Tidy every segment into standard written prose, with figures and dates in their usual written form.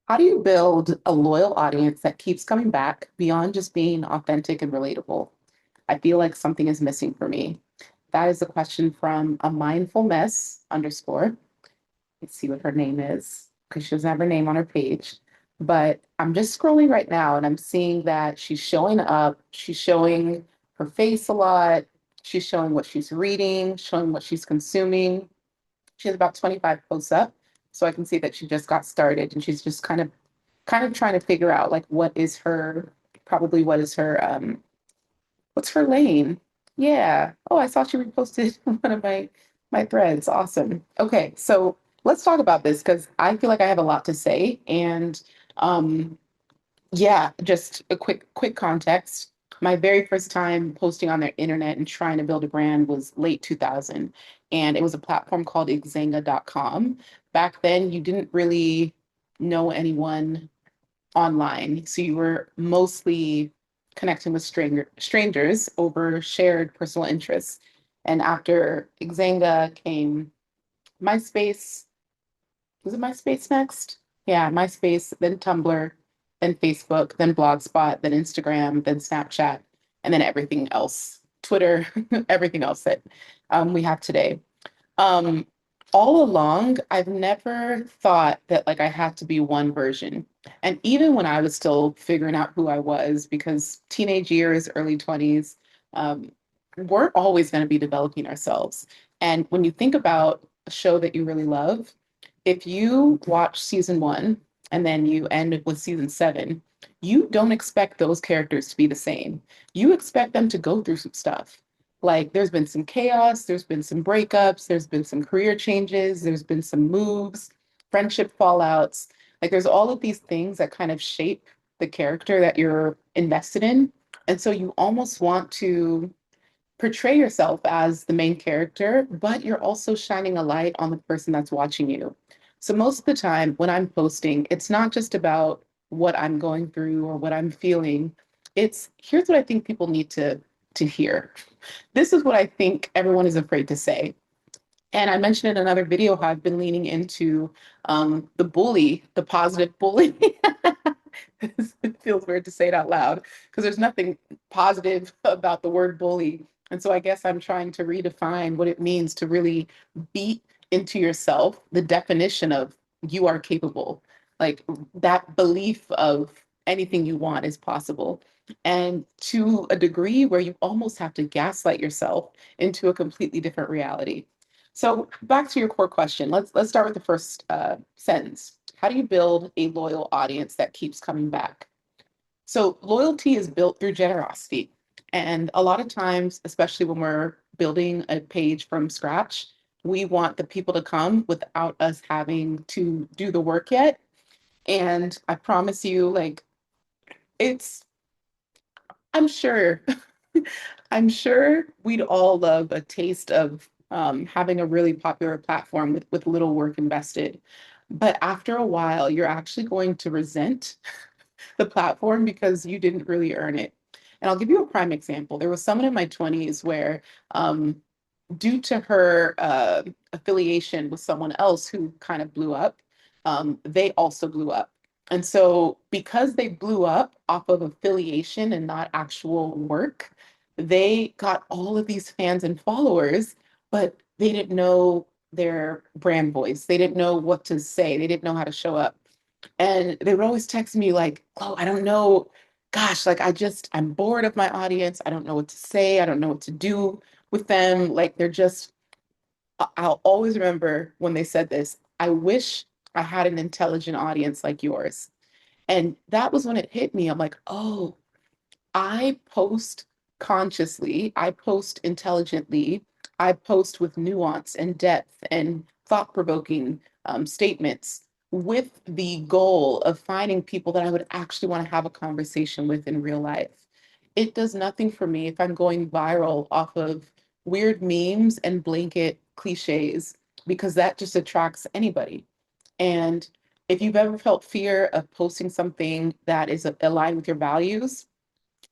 How do you build a loyal audience that keeps coming back beyond just being authentic and relatable? I feel like something is missing for me. That is a question from a mindful mess underscore. Let's see what her name is because she doesn't have her name on her page. But I'm just scrolling right now and I'm seeing that she's showing up. She's showing her face a lot. She's showing what she's reading, showing what she's consuming. She has about 25 posts up. So I can see that she just got started and she's just kind of trying to figure out like what is her probably what is her what's her lane. Yeah. Oh, I saw she reposted one of my threads. Awesome. Okay, so let's talk about this because I feel like I have a lot to say. And um yeah, just a quick context. My very first time posting on their internet and trying to build a brand was late 2000, and it was a platform called Xanga.com. Back then, you didn't really know anyone online. So you were mostly connecting with strangers over shared personal interests. And after Xanga came MySpace. Was it MySpace next? Yeah, MySpace, then Tumblr, then Facebook, then Blogspot, then Instagram, then Snapchat, and then everything else, Twitter, everything else that we have today. Um, all along, I've never thought that like I had to be one version. And even when I was still figuring out who I was, because teenage years, early 20s, we're always going to be developing ourselves. And when you think about a show that you really love, if you watch season one and then you end with season seven, you don't expect those characters to be the same. You expect them to go through some stuff. Like there's been some chaos, there's been some breakups, there's been some career changes, there's been some moves, friendship fallouts. Like there's all of these things that kind of shape the character that you're invested in. And so you almost want to portray yourself as the main character, but you're also shining a light on the person that's watching you. So most of the time when I'm posting, it's not just about what I'm going through or what I'm feeling. It's here's what I think people need to hear. This is what I think everyone is afraid to say. And I mentioned in another video how I've been leaning into the bully, the positive bully. It feels weird to say it out loud because there's nothing positive about the word bully. And so I guess I'm trying to redefine what it means to really beat into yourself the definition of you are capable, like that belief of anything you want is possible. And to a degree where you almost have to gaslight yourself into a completely different reality. So back to your core question. Let's start with the first sentence. How do you build a loyal audience that keeps coming back? So loyalty is built through generosity. And a lot of times, especially when we're building a page from scratch, we want the people to come without us having to do the work yet. And I promise you, like, it's, I'm sure, I'm sure we'd all love a taste of having a really popular platform with little work invested. But after a while, you're actually going to resent the platform because you didn't really earn it. And I'll give you a prime example. There was someone in my 20s where, due to her affiliation with someone else who kind of blew up, they also blew up. And so, because they blew up off of affiliation and not actual work, they got all of these fans and followers, but they didn't know their brand voice. They didn't know what to say. They didn't know how to show up. And they would always text me like, "Oh, I don't know. Gosh, like I'm bored of my audience. I don't know what to say. I don't know what to do with them. Like they're just, I'll always remember when they said this, I wish I had an intelligent audience like yours." And that was when it hit me. I'm like, oh, I post consciously, I post intelligently, I post with nuance and depth and thought provoking statements with the goal of finding people that I would actually want to have a conversation with in real life. It does nothing for me if I'm going viral off of weird memes and blanket cliches because that just attracts anybody. And if you've ever felt fear of posting something that is aligned with your values,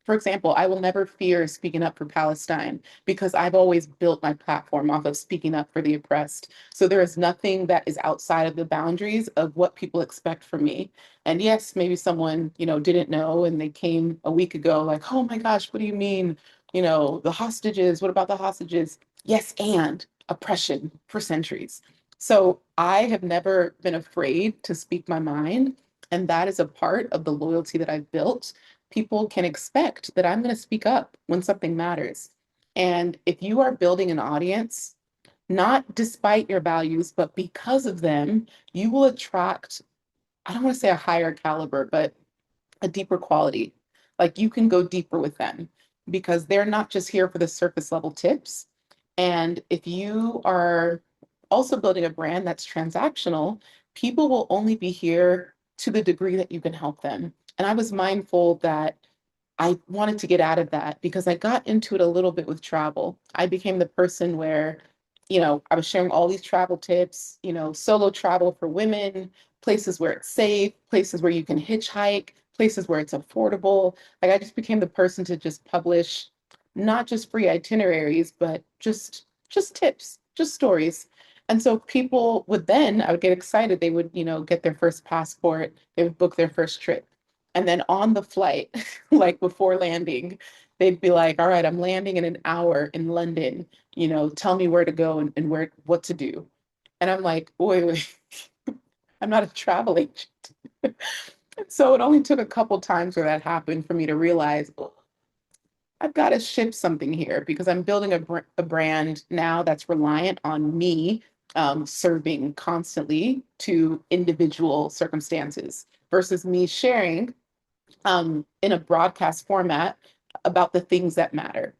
For example, I will never fear speaking up for Palestine because I've always built my platform off of speaking up for the oppressed. So there is nothing that is outside of the boundaries of what people expect from me. And yes, maybe someone, didn't know and they came a week ago like, "Oh my gosh, what do you mean? The hostages, what about the hostages?" Yes, and oppression for centuries. So I have never been afraid to speak my mind. And that is a part of the loyalty that I've built. People can expect that I'm going to speak up when something matters. And if you are building an audience, not despite your values, but because of them, you will attract, I don't want to say a higher caliber, but a deeper quality. Like you can go deeper with them because they're not just here for the surface level tips. And if you are also building a brand that's transactional, people will only be here to the degree that you can help them. And I was mindful that I wanted to get out of that because I got into it a little bit with travel. I became the person where, I was sharing all these travel tips, solo travel for women, places where it's safe, places where you can hitchhike, places where it's affordable. Like I just became the person to just publish not just free itineraries, but just tips, just stories. And so people would then, I would get excited. They would, get their first passport, they would book their first trip. And then on the flight, like before landing, they'd be like, "All right, I'm landing in an hour in London. Tell me where to go and what to do." And I'm like, wait, I'm not a travel agent." So it only took a couple times where that happened for me to realize, "Oh, I've got to shift something here because I'm building a brand now that's reliant on me serving constantly to individual circumstances versus me sharing in a broadcast format about the things that matter."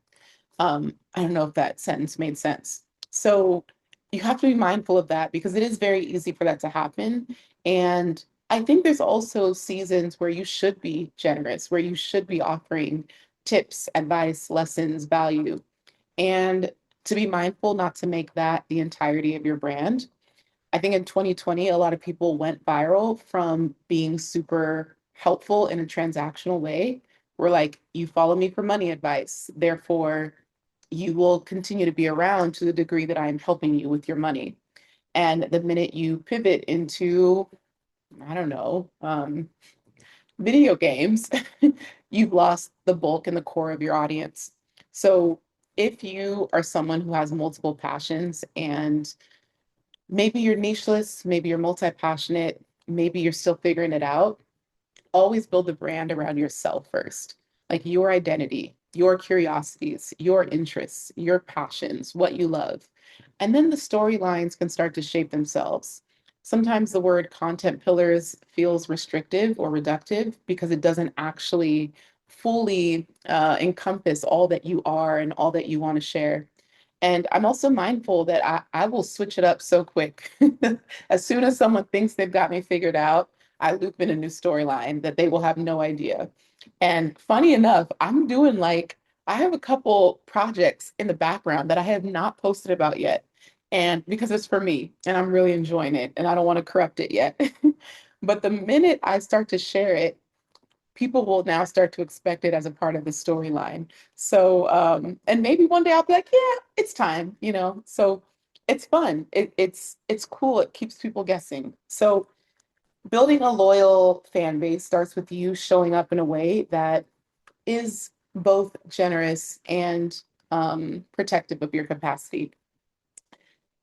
I don't know if that sentence made sense. So you have to be mindful of that because it is very easy for that to happen. And I think there's also seasons where you should be generous, where you should be offering tips, advice, lessons, value, and to be mindful not to make that the entirety of your brand. I think in 2020, a lot of people went viral from being super helpful in a transactional way. We're like, "You follow me for money advice. Therefore, you will continue to be around to the degree that I'm helping you with your money." And the minute you pivot into, I don't know, video games, you've lost the bulk and the core of your audience. So if you are someone who has multiple passions and maybe you're nicheless, maybe you're multi-passionate, maybe you're still figuring it out, always build a brand around yourself first, like your identity, your curiosities, your interests, your passions, what you love. And then the storylines can start to shape themselves. Sometimes the word content pillars feels restrictive or reductive because it doesn't actually fully encompass all that you are and all that you want to share. And I'm also mindful that I will switch it up so quick. As soon as someone thinks they've got me figured out, I loop in a new storyline that they will have no idea. And funny enough, I have a couple projects in the background that I have not posted about yet. And because it's for me and I'm really enjoying it and I don't want to corrupt it yet. But the minute I start to share it, people will now start to expect it as a part of the storyline. So, and maybe one day I'll be like, "Yeah, it's time," So it's fun. It's cool. It keeps people guessing. So building a loyal fan base starts with you showing up in a way that is both generous and protective of your capacity.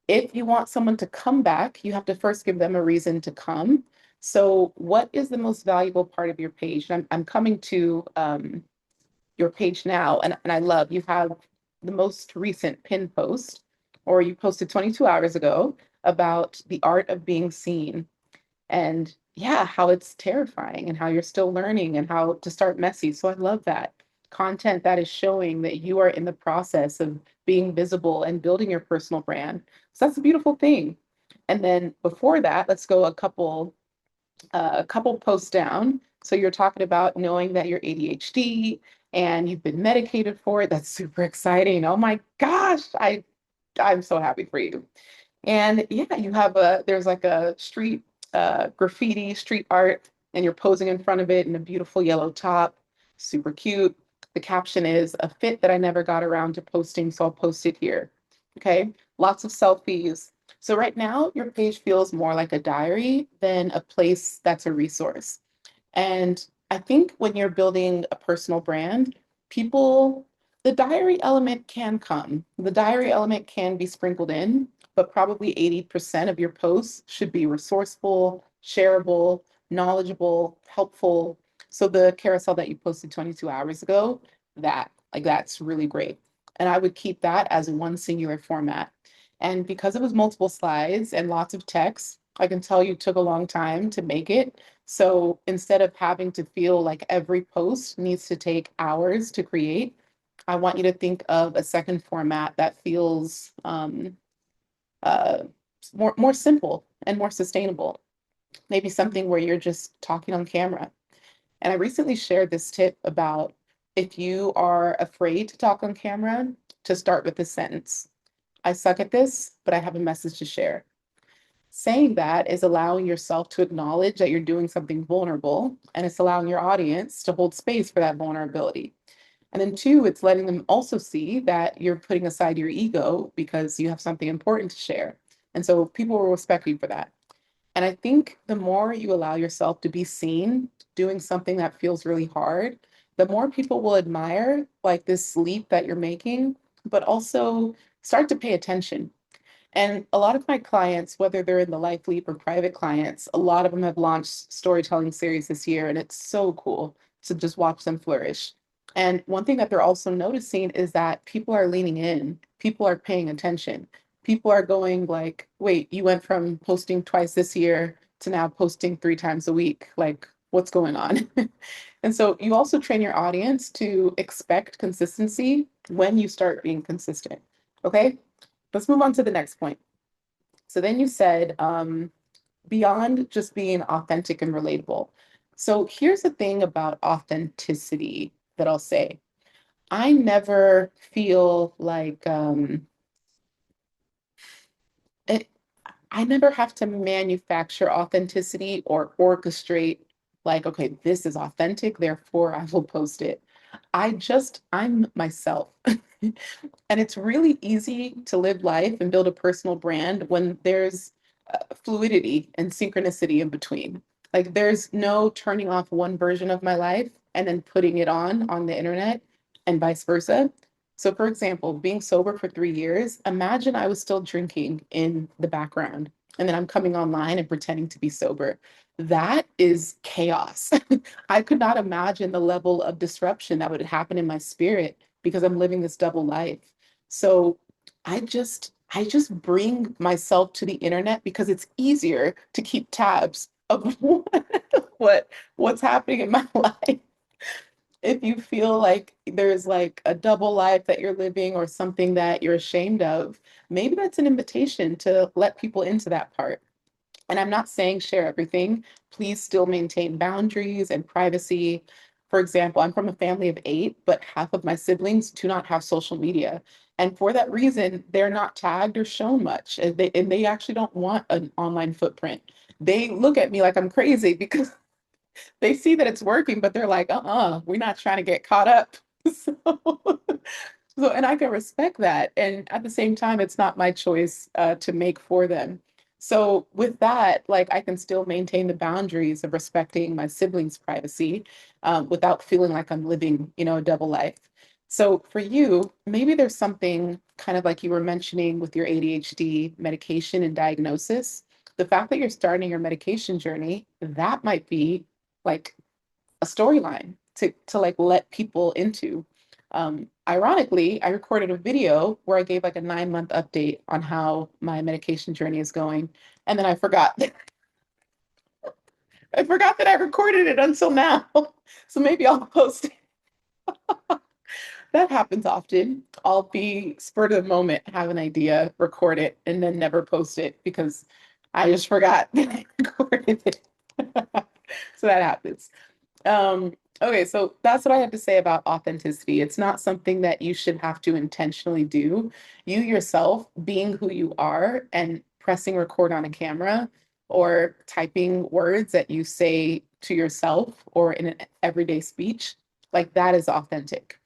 If you want someone to come back, you have to first give them a reason to come. So, what is the most valuable part of your page? I'm coming to your page now, and I love you have the most recent pin post, or you posted 22 hours ago about the art of being seen. And yeah, how it's terrifying and how you're still learning and how to start messy. So I love that content that is showing that you are in the process of being visible and building your personal brand. So that's a beautiful thing. And then before that, let's go a couple posts down. So you're talking about knowing that you're ADHD and you've been medicated for it. That's super exciting. Oh my gosh, I'm so happy for you. And yeah, there's like a street graffiti, street art, and you're posing in front of it in a beautiful yellow top, super cute. The caption is a fit that I never got around to posting, so I'll post it here. Okay, lots of selfies. So right now, your page feels more like a diary than a place that's a resource. And I think when you're building a personal brand, people, the diary element can come. The diary element can be sprinkled in, but probably 80% of your posts should be resourceful, shareable, knowledgeable, helpful. So the carousel that you posted 22 hours ago, that's really great. And I would keep that as one singular format. And because it was multiple slides and lots of text, I can tell you took a long time to make it. So instead of having to feel like every post needs to take hours to create, I want you to think of a second format that feels uh, more simple and more sustainable. Maybe something where you're just talking on camera. And I recently shared this tip about if you are afraid to talk on camera, to start with this sentence. I suck at this, but I have a message to share. Saying that is allowing yourself to acknowledge that you're doing something vulnerable, and it's allowing your audience to hold space for that vulnerability. And then two, it's letting them also see that you're putting aside your ego because you have something important to share. And so people will respect you for that. And I think the more you allow yourself to be seen doing something that feels really hard, the more people will admire like this leap that you're making, but also start to pay attention. And a lot of my clients, whether they're in the Life Leap or private clients, a lot of them have launched storytelling series this year, and it's so cool to just watch them flourish. And one thing that they're also noticing is that people are leaning in, people are paying attention. People are going like, wait, you went from posting twice this year to now posting 3 times a week. Like, what's going on? And so you also train your audience to expect consistency when you start being consistent. Okay, let's move on to the next point. So then you said beyond just being authentic and relatable. So here's the thing about authenticity that I'll say. I never feel like it, I never have to manufacture authenticity or orchestrate like, okay, this is authentic, therefore I will post it. I'm myself. And it's really easy to live life and build a personal brand when there's fluidity and synchronicity in between. Like there's no turning off one version of my life and then putting it on the internet and vice versa. So for example, being sober for 3 years, imagine I was still drinking in the background and then I'm coming online and pretending to be sober. That is chaos. I could not imagine the level of disruption that would happen in my spirit because I'm living this double life. So I just bring myself to the internet because it's easier to keep tabs of what's happening in my life. If you feel like there's like a double life that you're living or something that you're ashamed of, maybe that's an invitation to let people into that part. And I'm not saying share everything. Please still maintain boundaries and privacy. For example, I'm from a family of 8, but half of my siblings do not have social media. And for that reason, they're not tagged or shown much. And they actually don't want an online footprint. They look at me like I'm crazy because they see that it's working, but they're like, we're not trying to get caught up. So, and I can respect that. And at the same time, it's not my choice to make for them. So with that, like I can still maintain the boundaries of respecting my siblings' privacy without feeling like I'm living, a double life. So for you, maybe there's something kind of like you were mentioning with your ADHD medication and diagnosis. The fact that you're starting your medication journey, that might be like a storyline to like let people into. Ironically, I recorded a video where I gave like a 9-month update on how my medication journey is going, and then I forgot. I forgot that I recorded it until now. So maybe I'll post it. That happens often. I'll be spurred of the moment, have an idea, record it, and then never post it because I just forgot that I recorded it. So that happens. Okay, so that's what I have to say about authenticity. It's not something that you should have to intentionally do. You yourself being who you are and pressing record on a camera or typing words that you say to yourself or in an everyday speech, Like that is authentic.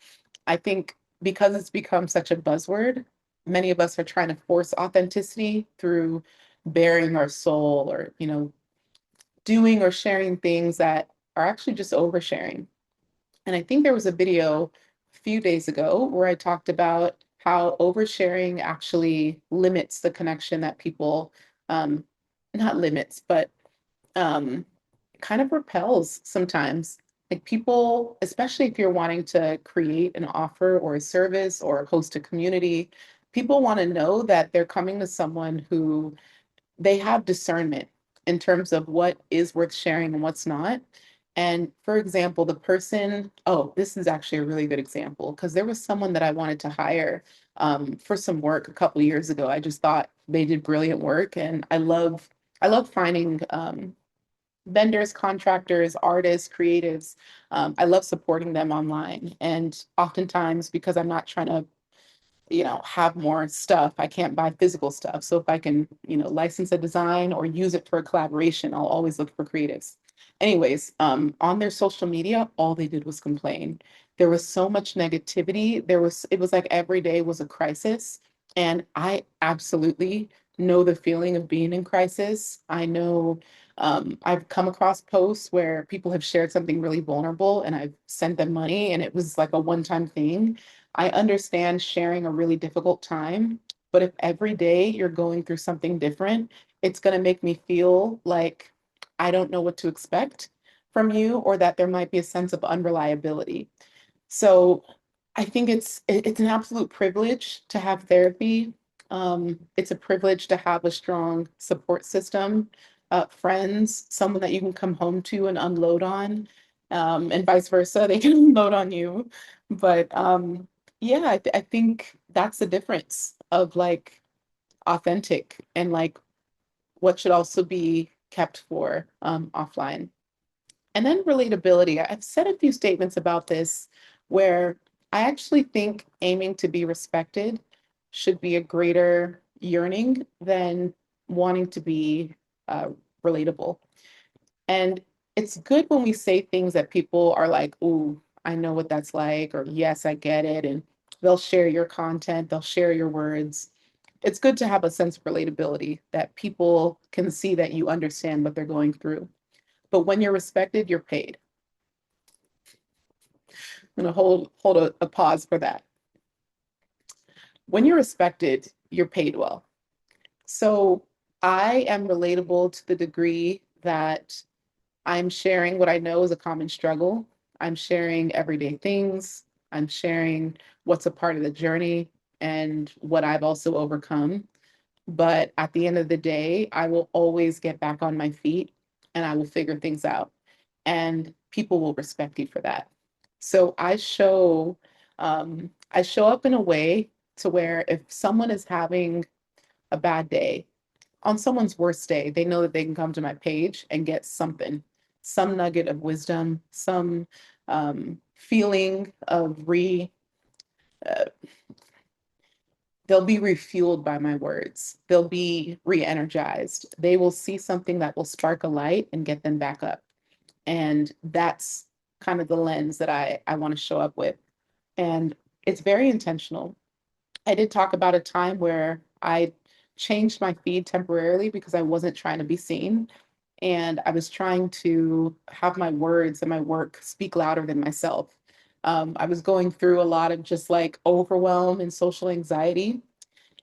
I think because it's become such a buzzword, many of us are trying to force authenticity through bearing our soul or, doing or sharing things that are actually just oversharing. And I think there was a video a few days ago where I talked about how oversharing actually limits the connection that people, um, not limits, but um, kind of repels sometimes. Like people, especially if you're wanting to create an offer or a service or host a community, people want to know that they're coming to someone who they have discernment in terms of what is worth sharing and what's not. And for example, the person, oh, this is actually a really good example because there was someone that I wanted to hire for some work a couple of years ago. I just thought they did brilliant work, and I love finding vendors, contractors, artists, creatives. I love supporting them online, and oftentimes because I'm not trying to have more stuff. I can't buy physical stuff. So if I can, license a design or use it for a collaboration, I'll always look for creatives. Anyways, on their social media, all they did was complain. There was so much negativity. It was like every day was a crisis. And I absolutely know the feeling of being in crisis. I know I've come across posts where people have shared something really vulnerable and I've sent them money and it was like a one-time thing. I understand sharing a really difficult time, but if every day you're going through something different, it's going to make me feel like I don't know what to expect from you or that there might be a sense of unreliability. So I think it's an absolute privilege to have therapy. It's a privilege to have a strong support system, friends, someone that you can come home to and unload on, and vice versa. They can unload on you. But yeah, I think that's the difference of like authentic and like what should also be kept for offline. And then relatability. I've said a few statements about this where I actually think aiming to be respected should be a greater yearning than wanting to be uh, relatable. And it's good when we say things that people are like, "Ooh, I know what that's like," or "Yes, I get it." And they'll share your content, they'll share your words. It's good to have a sense of relatability that people can see that you understand what they're going through. But when you're respected, you're paid. I'm gonna hold a pause for that. When you're respected, you're paid well. So I am relatable to the degree that I'm sharing what I know is a common struggle. I'm sharing everyday things. I'm sharing what's a part of the journey and what I've also overcome. But at the end of the day, I will always get back on my feet and I will figure things out. And people will respect you for that. So I show up in a way to where if someone is having a bad day, on someone's worst day, they know that they can come to my page and get something, some nugget of wisdom, some feeling of uh, they'll be refueled by my words. They'll be re-energized. They will see something that will spark a light and get them back up. And that's kind of the lens that I want to show up with. And it's very intentional. I did talk about a time where I changed my feed temporarily because I wasn't trying to be seen. And I was trying to have my words and my work speak louder than myself. I was going through a lot of just like overwhelm and social anxiety.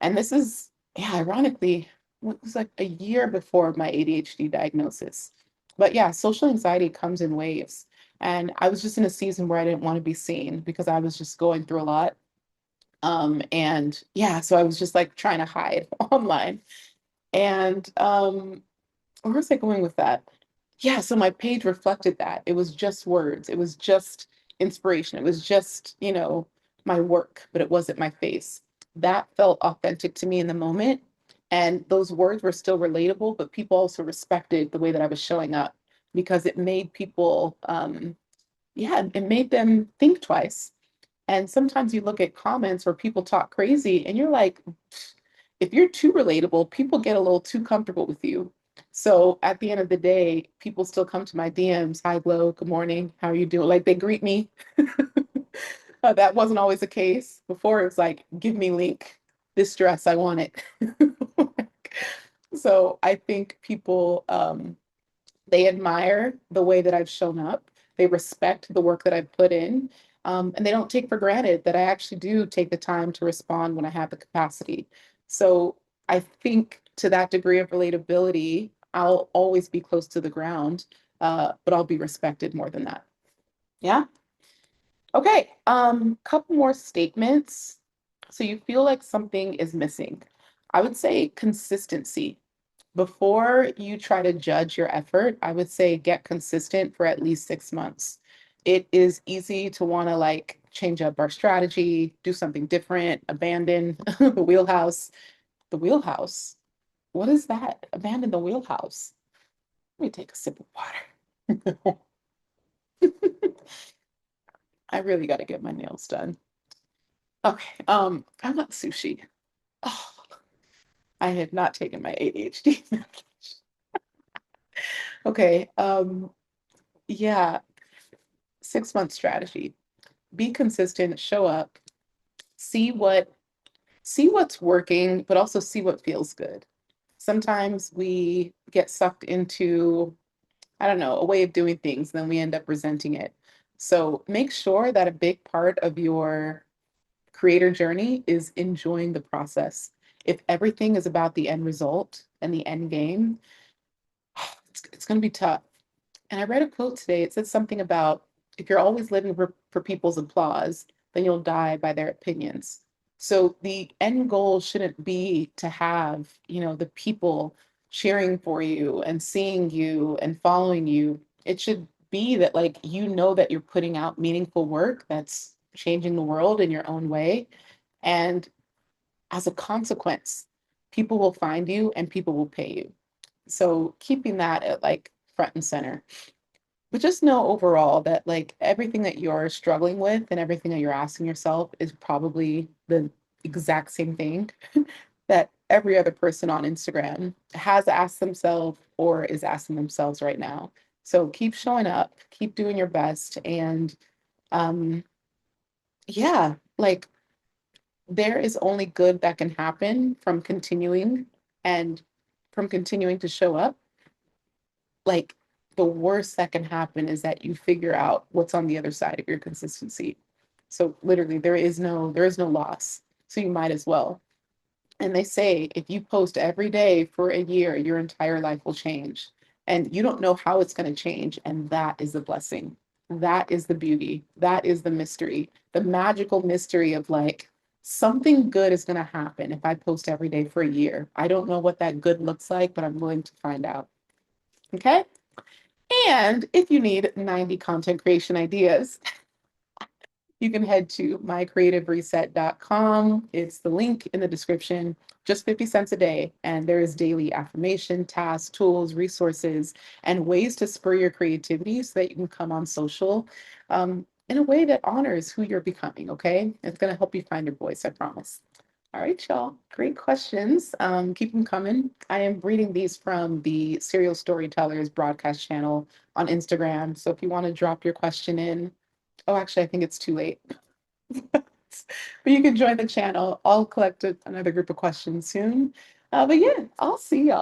And this is, yeah, ironically, it was like a year before my ADHD diagnosis. But yeah, social anxiety comes in waves. And I was just in a season where I didn't want to be seen because I was just going through a lot. And yeah, so I was just like trying to hide online. And where was I going with that? Yeah, so my page reflected that. It was just words. It was just inspiration. It was just, my work, but it wasn't my face. That felt authentic to me in the moment. And those words were still relatable, but people also respected the way that I was showing up because it made people, yeah, it made them think twice. And sometimes you look at comments where people talk crazy and you're like, if you're too relatable, people get a little too comfortable with you. So at the end of the day, people still come to my DMs, hi, Glow, good morning, how are you doing? Like they greet me. That wasn't always the case. Before it was like, give me link, this dress, I want it. So I think people they admire the way that I've shown up. They respect the work that I've put in. And they don't take for granted that I actually do take the time to respond when I have the capacity. So I think to that degree of relatability, I'll always be close to the ground, but I'll be respected more than that. Yeah. Okay. Couple more statements. So you feel like something is missing. I would say consistency. Before you try to judge your effort, I would say get consistent for at least 6 months. It is easy to want to like change up our strategy, do something different, abandon the wheelhouse. The wheelhouse? What is that? Abandon the wheelhouse. Let me take a sip of water. I really got to get my nails done. Okay, I want sushi. Oh, I have not taken my ADHD medication. Okay, yeah, 6 month strategy. Be consistent, show up, see what see what's working, but also see what feels good. Sometimes we get sucked into, I don't know, a way of doing things, then we end up resenting it. So make sure that a big part of your creator journey is enjoying the process. If everything is about the end result and the end game, it's going to be tough. And I read a quote today. It said something about if you're always living for people's applause, then you'll die by their opinions. So the end goal shouldn't be to have, the people cheering for you and seeing you and following you. It should be that like that you're putting out meaningful work that's changing the world in your own way. And as a consequence, people will find you and people will pay you. So keeping that at like front and center. But just know overall that like everything that you're struggling with and everything that you're asking yourself is probably the exact same thing that every other person on Instagram has asked themselves or is asking themselves right now. So keep showing up, keep doing your best. And um, yeah, like there is only good that can happen and from continuing to show up. Like the worst that can happen is that you figure out what's on the other side of your consistency. So literally there is no loss. So you might as well. And they say if you post every day for a year, your entire life will change. And you don't know how it's going to change. And that is the blessing. That is the beauty. That is the mystery, the magical mystery of like something good is going to happen if I post every day for a year. I don't know what that good looks like, but I'm willing to find out. Okay. And if you need 90 content creation ideas, you can head to mycreativereset.com. It's the link in the description, just 50 cents a day. And there is daily affirmation, tasks, tools, resources, and ways to spur your creativity so that you can come on social in a way that honors who you're becoming. Okay. It's going to help you find your voice, I promise. All right, y'all. Great questions. Keep them coming. I am reading these from the Serial Storytellers broadcast channel on Instagram. So if you want to drop your question in, oh, actually, I think it's too late. But you can join the channel. I'll collect another group of questions soon. But yeah, I'll see y'all.